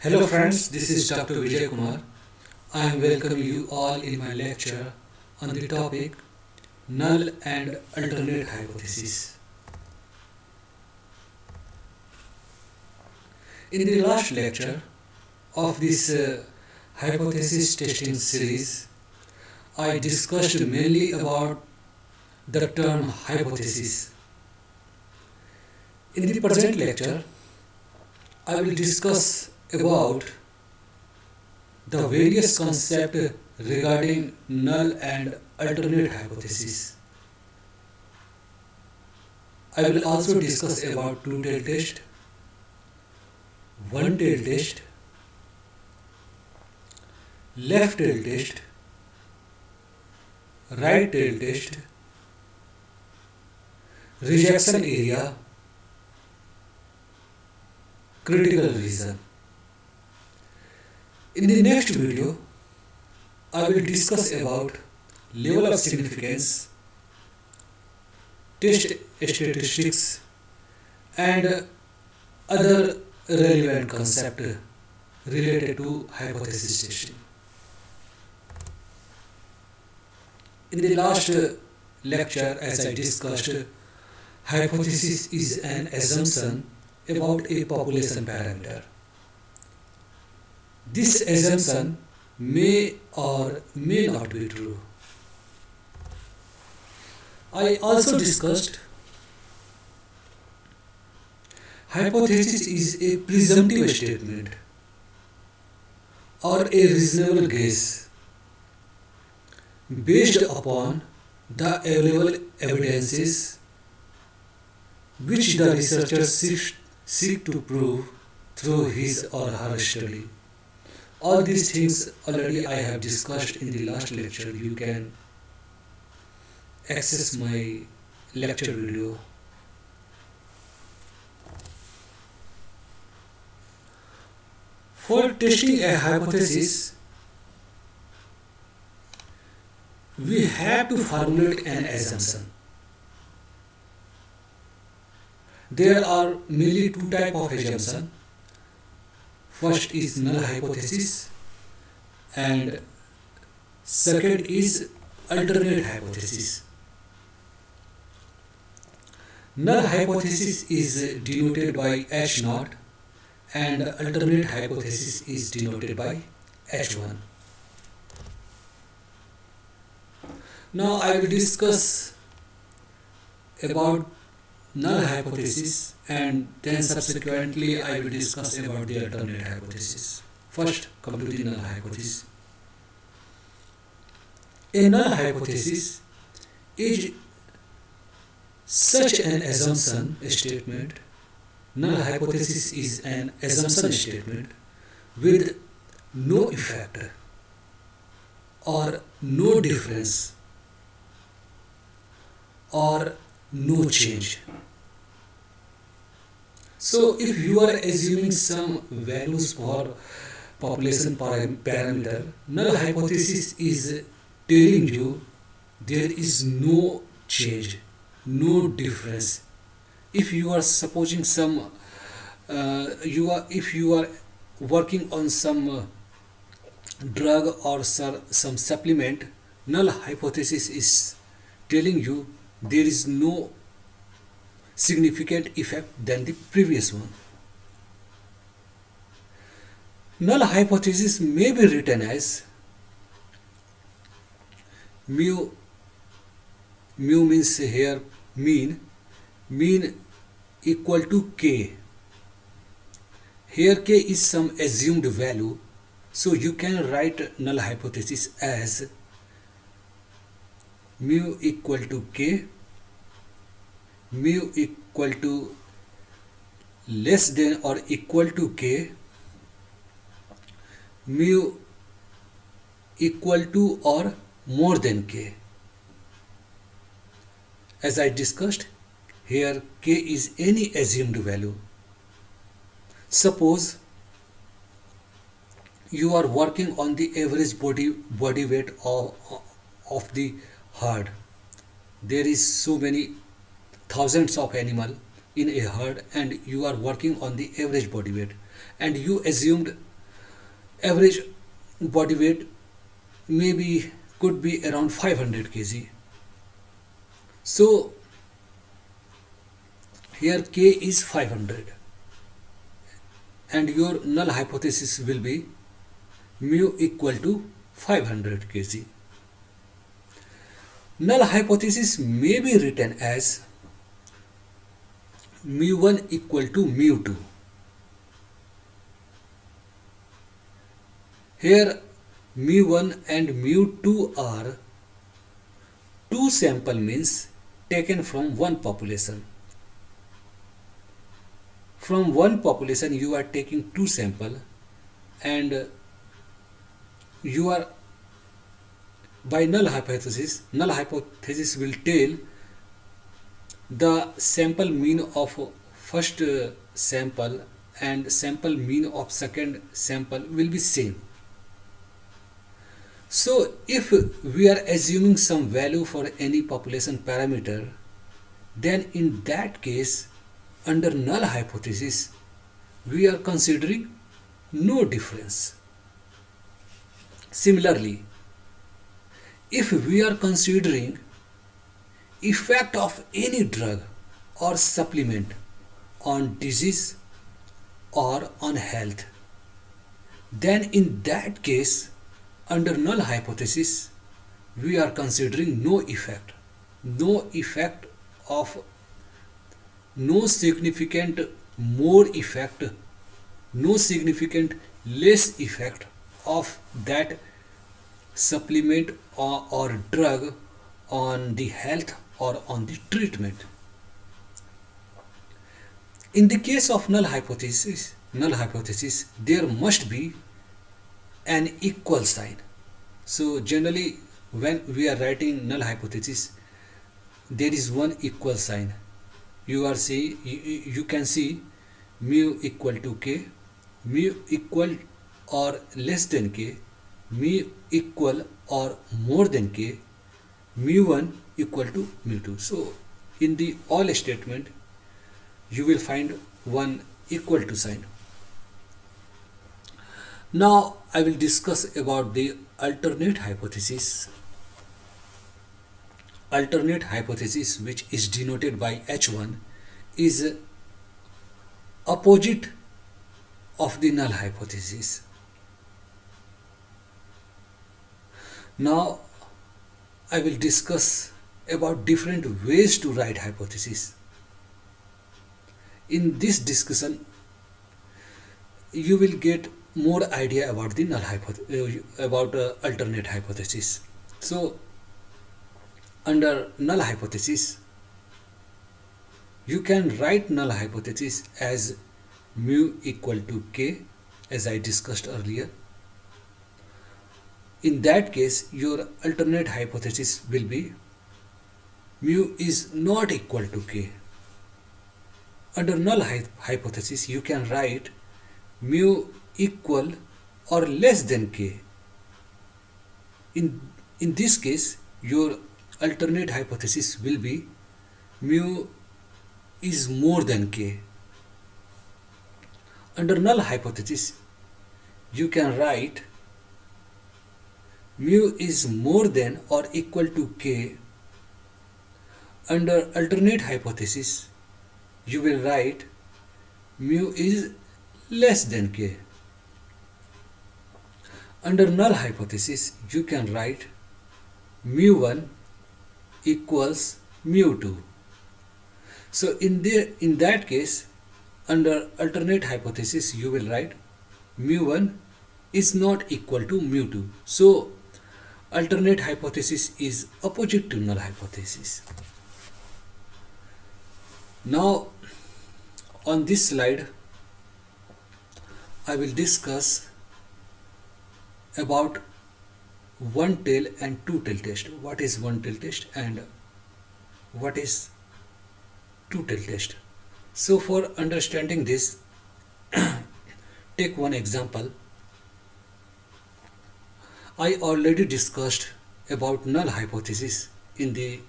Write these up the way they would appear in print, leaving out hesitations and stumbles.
Hello friends, this is Dr. Vijay Kumar. I am welcoming you all in my lecture on the topic null and alternate hypothesis. In the last lecture of this hypothesis testing series, I discussed mainly about the term hypothesis. In the present lecture, I will discuss about the various concepts regarding null and alternate hypothesis. I will also discuss about two-tailed test, one-tailed test, left-tailed test, right-tailed test, rejection area, critical reason. In the next video, I will discuss about level of significance, test statistics, and other relevant concepts related to hypothesis testing. In the last lecture, as I discussed, hypothesis is an assumption about a population parameter. This assumption may or may not be true. I also discussed hypothesis is a presumptive statement or a reasonable guess based upon the available evidences which the researcher seek to prove through his or her study. All these things already I have discussed in the last lecture. You can access my lecture video. For testing a hypothesis, we have to formulate an assumption. There are mainly two types of assumption. First is null hypothesis and second is alternate hypothesis. Null hypothesis is denoted by H naught and alternate hypothesis is denoted by H1. Now I will discuss about null hypothesis and then subsequently I will discuss about the alternate hypothesis. First, come to the null hypothesis. A null hypothesis is such an assumption statement. Null hypothesis is an assumption statement with no effect or no difference or no change. So if you are assuming some values for population parameter, null hypothesis is telling you there is no change, no difference. If you are supposing some, if you are working on some drug or some supplement, null hypothesis is telling you there is no significant effect than the previous one. Null hypothesis may be written as mu means here mean equal to k. Here k is some assumed value, so you can write null hypothesis as mu equal to k, mu equal to less than or equal to k, mu equal to or more than k. As I discussed, here k is any assumed value. Suppose you are working on the average body weight of the herd. There is so many thousands of animal in a herd and you are working on the average body weight and you assumed average body weight maybe could be around 500 kg. So here K is 500 and your null hypothesis will be mu equal to 500 kg. Null hypothesis may be written as mu1 equal to mu2. Here mu1 and mu2 are two sample means taken from one population. From one population you are taking two sample and you are by null hypothesis will tell the sample mean of first sample and sample mean of second sample will be same. So if we are assuming some value for any population parameter, then in that case under null hypothesis we are considering no difference. Similarly, if we are considering effect of any drug or supplement on disease or on health, then in that case under null hypothesis we are considering no effect of no significant more effect, no significant less effect of that supplement or drug on the health or on the treatment. In the case of null hypothesis there must be an equal sign. So generally when we are writing null hypothesis there is one equal sign. You can see mu equal to k, mu equal or less than k, mu equal or more than k, mu1 equal to mu2. So in the all statement you will find one equal to sign. Now I will discuss about the alternate hypothesis. Alternate hypothesis, which is denoted by H1, is opposite of the null hypothesis. Now I will discuss about different ways to write hypothesis. In this discussion you will get more idea about the alternate hypothesis. So under null hypothesis you can write null hypothesis as mu equal to k, as I discussed earlier. In that case your alternate hypothesis will be mu is not equal to k. Under null hypothesis you can write mu equal or less than k. In this case your alternate hypothesis will be mu is more than k. Under null hypothesis you can write mu is more than or equal to k. Under alternate hypothesis you will write mu is less than k. Under null hypothesis you can write mu1 equals mu2. So in that case under alternate hypothesis you will write mu1 is not equal to mu2. So alternate hypothesis is opposite to null hypothesis. Now on this slide I will discuss about one tail and two tail test. What is one tail test and what is two tail test? So for understanding this take one example. I already discussed about null hypothesis in the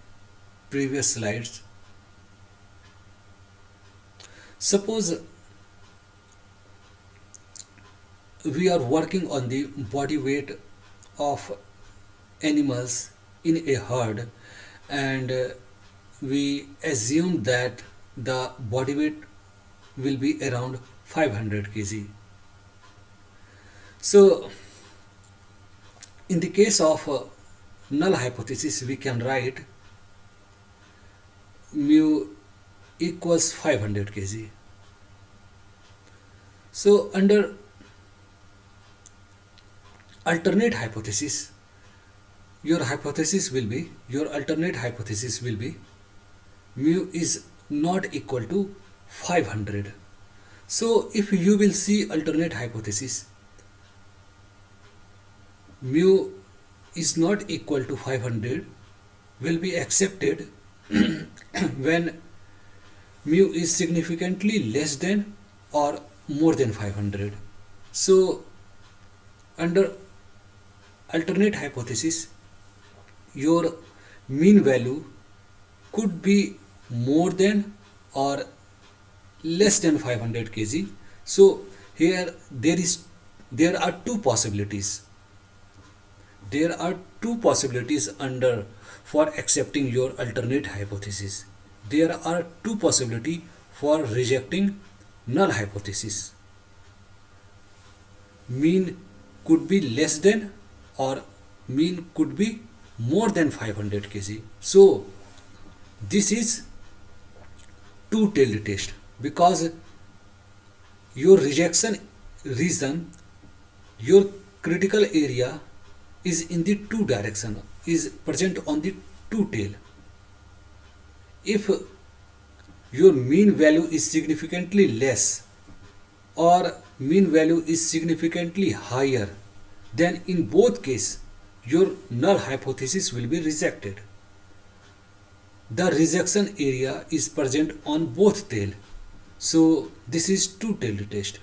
previous slides. Suppose we are working on the body weight of animals in a herd, and we assume that the body weight will be around 500 kg. So in the case of null hypothesis, we can write mu equals 500 kg. So under alternate hypothesis, your alternate hypothesis will be mu is not equal to 500. So if you will see alternate hypothesis, mu is not equal to 500 will be accepted when mu is significantly less than or more than 500. So under alternate hypothesis, your mean value could be more than or less than 500 kg. So here there are two possibilities. There are two possibilities under for accepting your alternate hypothesis. There are two possibilities for rejecting null hypothesis. Mean could be less than or mean could be more than 500 kg. So this is two-tailed test, because your rejection reason, your critical area is in the two direction, is present on the two tail. If your mean value is significantly less or mean value is significantly higher, then in both cases your null hypothesis will be rejected. The rejection area is present on both tail. So this is two-tailed test.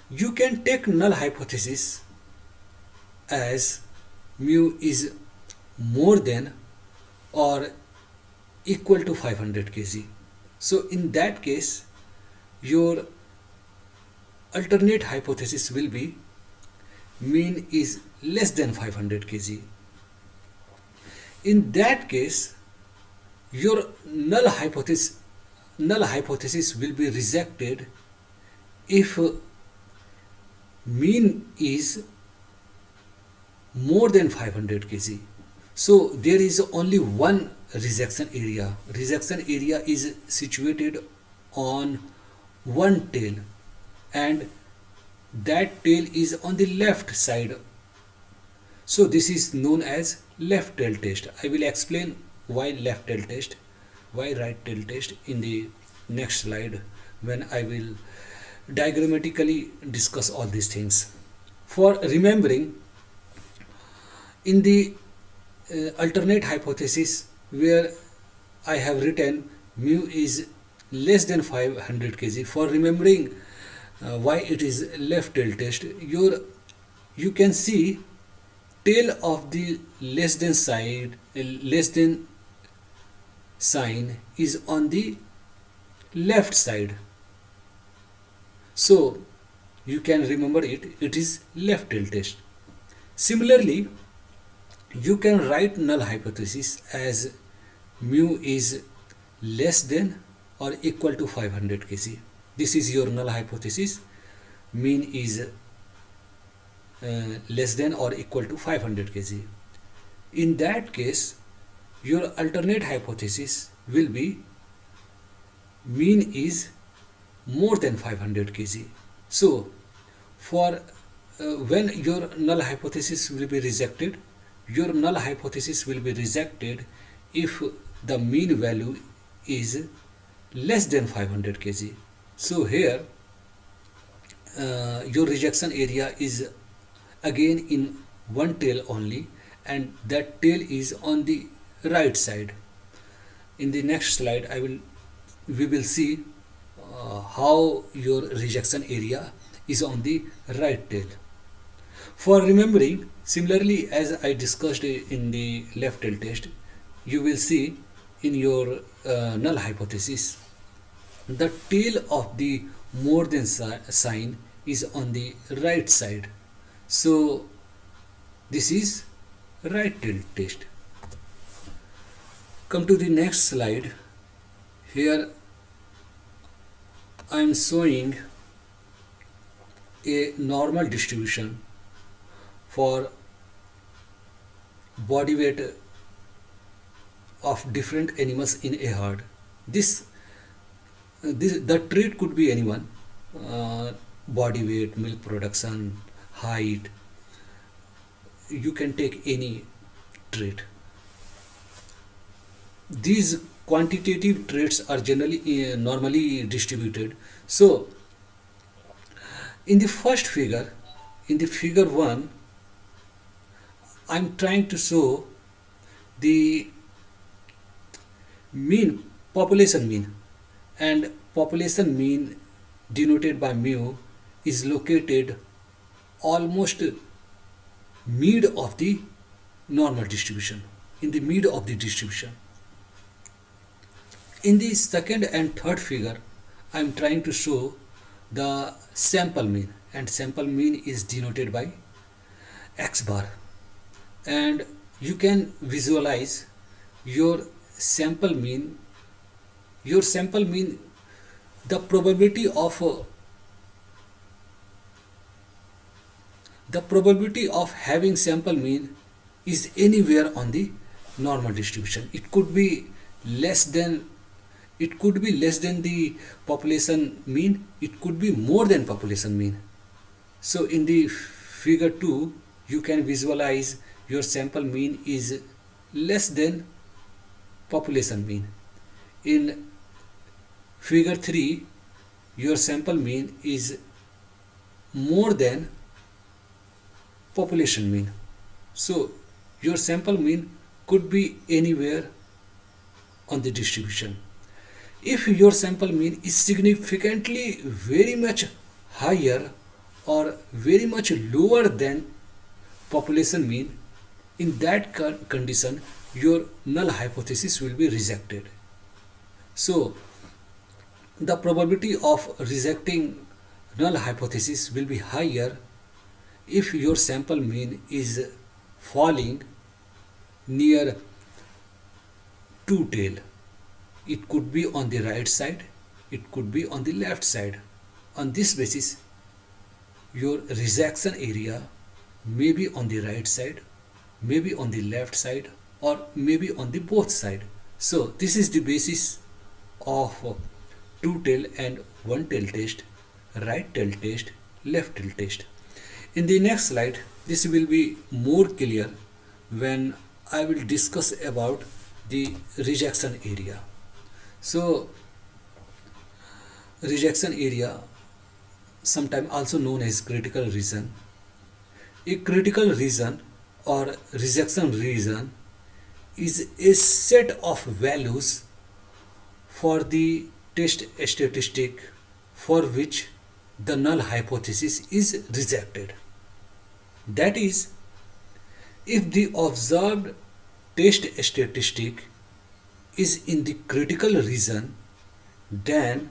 You can take null hypothesis as mu is more than or equal to 500 kg. So in that case, your alternate hypothesis will be mean is less than 500 kg. In that case, your null hypothesis will be rejected if mean is more than 500 kg. So there is only one rejection area. Rejection area is situated on one tail, and that tail is on the left side. So this is known as left tail test. I will explain why left tail test, why right tail test in the next slide, when I will diagrammatically discuss all these things. For remembering, in the alternate hypothesis where I have written mu is less than 500 kg, for remembering why it is left tail test, you can see tail of the less than sign is on the left side. So you can remember it is left tail test. Similarly, you can write null hypothesis as mu is less than or equal to 500 kg. This is your null hypothesis. Mean is less than or equal to 500 kg. In that case, your alternate hypothesis will be mean is more than 500 kg. So for when your null hypothesis will be rejected, your null hypothesis will be rejected if the mean value is less than 500 kg. So here your rejection area is again in one tail only, and that tail is on the right side. In the next slide we will see how your rejection area is on the right tail. For remembering, similarly as I discussed in the left tail test, you will see in your null hypothesis the tail of the more than sign is on the right side. So this is right tilt test. Come to the next slide. Here I am showing a normal distribution for body weight of different animals in a herd. This the trait could be anyone, body weight, milk production, height. You can take any trait. These quantitative traits are generally normally distributed. So in the first figure, in the figure 1, I'm trying to show the mean, population mean, and population mean denoted by mu is located almost mid of the normal distribution, in the mid of the distribution. In the second and third figure, I am trying to show the sample mean, and sample mean is denoted by x bar, and you can visualize your sample mean, your sample mean, the probability of having sample mean is anywhere on the normal distribution. It could be less than, the population mean, it could be more than population mean. So in the figure 2, you can visualize your sample mean is less than population mean. In figure 3, your sample mean is more than population mean. So your sample mean could be anywhere on the distribution. If your sample mean is significantly very much higher or very much lower than population mean, in that condition your null hypothesis will be rejected. So the probability of rejecting null hypothesis will be higher if your sample mean is falling near two tail. It could be on the right side, it could be on the left side. On this basis, your rejection area may be on the right side, maybe on the left side, or maybe on the both side. So this is the basis of two tail and one tail test, right tail test, left tail test. In the next slide, this will be more clear when I will discuss about the rejection area. So rejection area, sometimes also known as critical region. A critical region or rejection region is a set of values for the test statistic for which the null hypothesis is rejected. That is, if the observed test statistic is in the critical region, then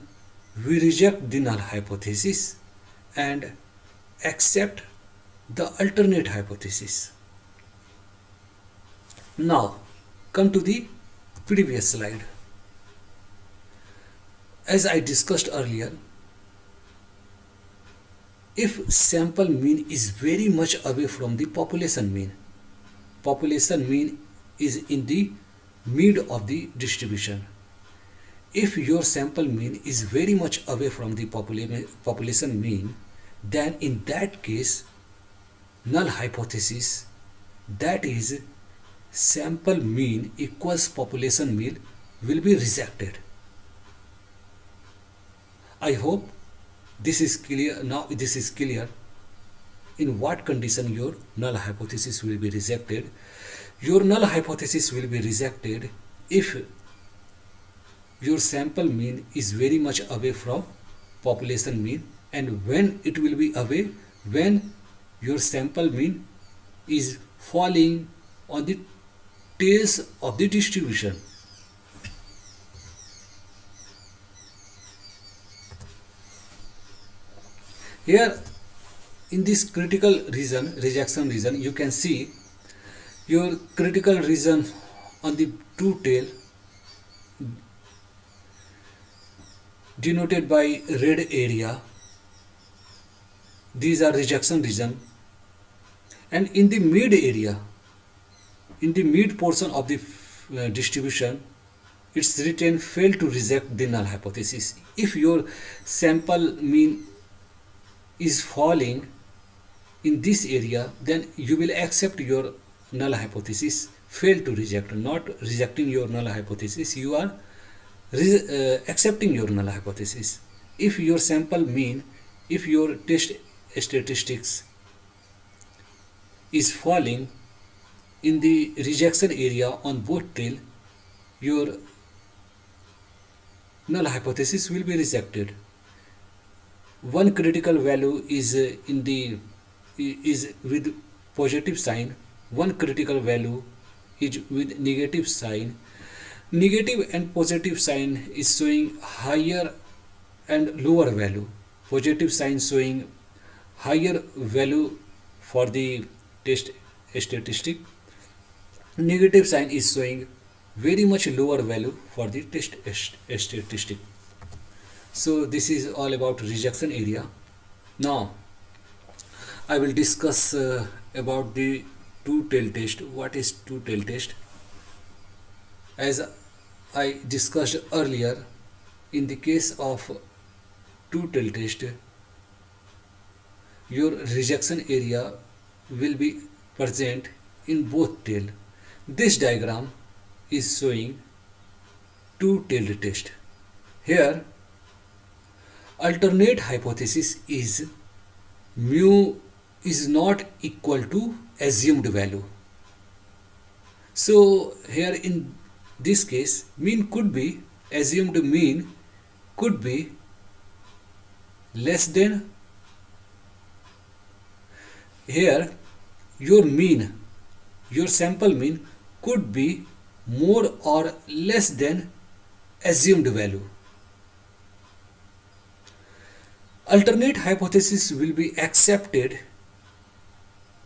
we reject the null hypothesis and accept the alternate hypothesis. Now come to the previous slide. As I discussed earlier, if sample mean is very much away from the population mean is in the mid of the distribution. If your sample mean is very much away from the population mean, then in that case, null hypothesis, that is sample mean equals population mean, will be rejected. I hope this is clear. Now this is clear in what condition your null hypothesis will be rejected. Your null hypothesis will be rejected if your sample mean is very much away from population mean. And when it will be away? When your sample mean is falling on the tails of the distribution. Here in this critical region, rejection region, you can see your critical region on the true tail denoted by red area. These are rejection region, and in the mid area, in the mid portion of the distribution, it's written fail to reject the null hypothesis. If your sample mean is falling in this area, then you will accept your null hypothesis. Fail to reject, not rejecting your null hypothesis, you are accepting your null hypothesis. If your sample mean, if your test statistics is falling in the rejection area on both tail, your null hypothesis will be rejected. One critical value is is with positive sign, one critical value is with negative sign. Negative and positive sign is showing higher and lower value. Positive sign showing higher value for the test statistic. Negative sign is showing very much lower value for the test statistic. So this is all about rejection area. Now I will discuss about the two-tail test. What is two-tail test? As I discussed earlier, in the case of two-tail test, your rejection area will be present in both tail. This diagram is showing two-tailed test. Here, alternate hypothesis is mu is not equal to assumed value. So here in this case, mean could be, assumed mean could be less than. Here your mean, your sample mean could be more or less than assumed value. Alternate hypothesis will be accepted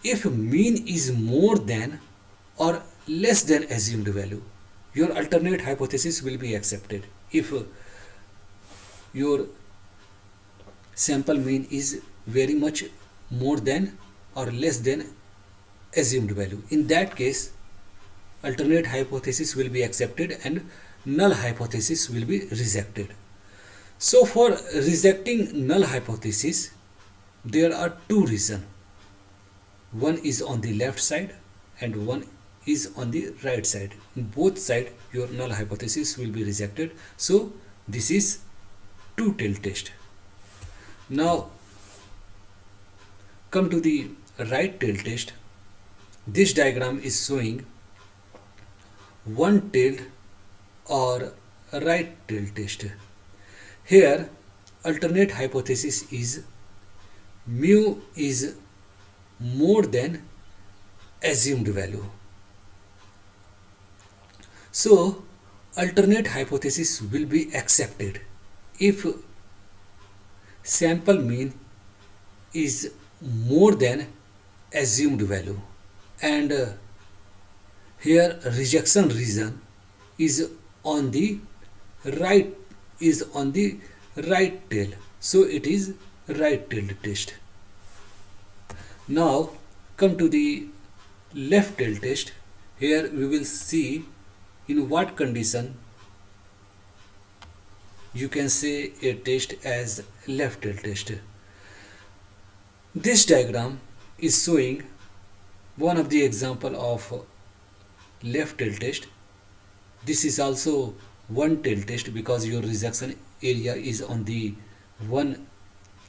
if mean is more than or less than assumed value. Your alternate hypothesis will be accepted if your sample mean is very much more than or less than assumed value. In that case, alternate hypothesis will be accepted and null hypothesis will be rejected. So for rejecting null hypothesis, there are two reasons. One is on the left side and one is on the right side. In both sides, your null hypothesis will be rejected. So this is two-tail test. Now come to the right tail test. This diagram is showing one-tailed or right-tail test. Here alternate hypothesis is mu is more than assumed value. So alternate hypothesis will be accepted if sample mean is more than assumed value, and here rejection region is on the right, is on the right tail, so it is right tailed test. Now come to the left tail test. Here we will see in what condition you can say a test as left tail test. This diagram is showing one of the example of left tail test. This is also one tail test because your rejection area is on the one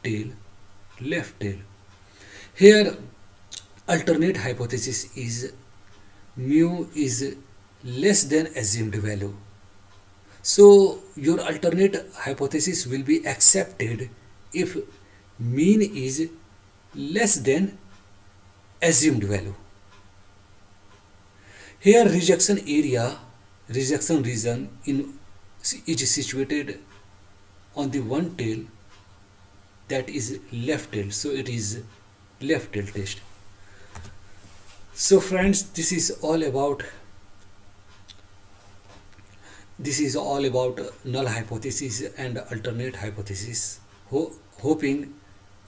tail, left tail. Here alternate hypothesis is mu is less than assumed value. So your alternate hypothesis will be accepted if mean is less than assumed value. Here rejection area, rejection region is situated on the one tail that is left tail, so it is left tail test. So friends, this is all about null hypothesis and alternate hypothesis. Hoping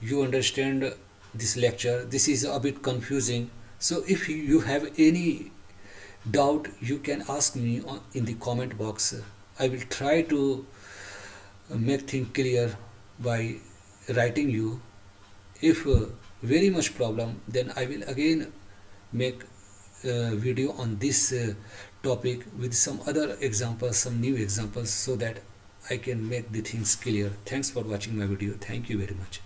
you understand this lecture. This is a bit confusing, so if you have any doubt, you can ask me in the comment box. I will try to make things clear by writing you. If very much problem, then I will again make a video on this topic with some other examples, some new examples, so that I can make the things clear. Thanks for watching my video. Thank you very much.